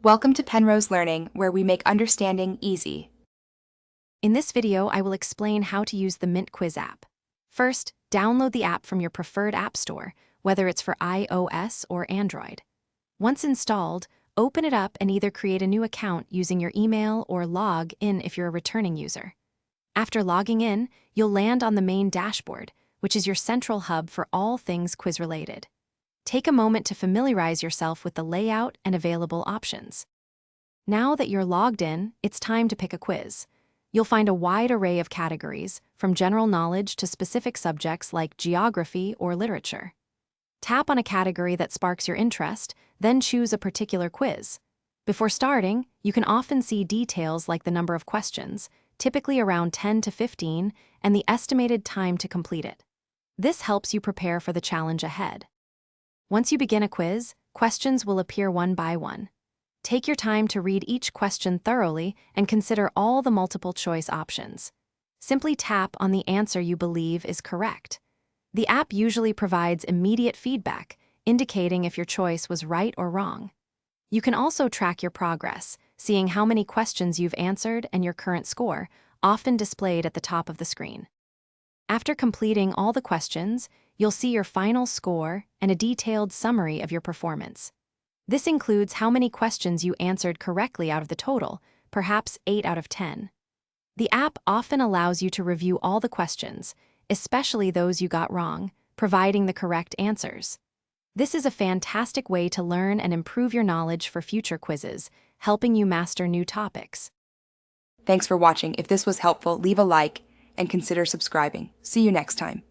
Welcome to Penrose Learning, where we make understanding easy. In this video, I will explain how to use the Mint Quiz app. First, download the app from your preferred app store, whether it's for iOS or Android. Once installed, open it up and either create a new account using your email or log in if you're a returning user. After logging in, you'll land on the main dashboard, which is your central hub for all things quiz-related. Take a moment to familiarize yourself with the layout and available options. Now that you're logged in, it's time to pick a quiz. You'll find a wide array of categories, from general knowledge to specific subjects like geography or literature. Tap on a category that sparks your interest, then choose a particular quiz. Before starting, you can often see details like the number of questions, typically around 10 to 15, and the estimated time to complete it. This helps you prepare for the challenge ahead. Once you begin a quiz, questions will appear one by one. Take your time to read each question thoroughly and consider all the multiple-choice options. Simply tap on the answer you believe is correct. The app usually provides immediate feedback, indicating if your choice was right or wrong. You can also track your progress, seeing how many questions you've answered and your current score, often displayed at the top of the screen. After completing all the questions, you'll see your final score and a detailed summary of your performance. This includes how many questions you answered correctly out of the total, perhaps 8 out of 10. The app often allows you to review all the questions, especially those you got wrong, providing the correct answers. This is a fantastic way to learn and improve your knowledge for future quizzes, helping you master new topics. Thanks for watching. If this was helpful, leave a like and consider subscribing. See you next time.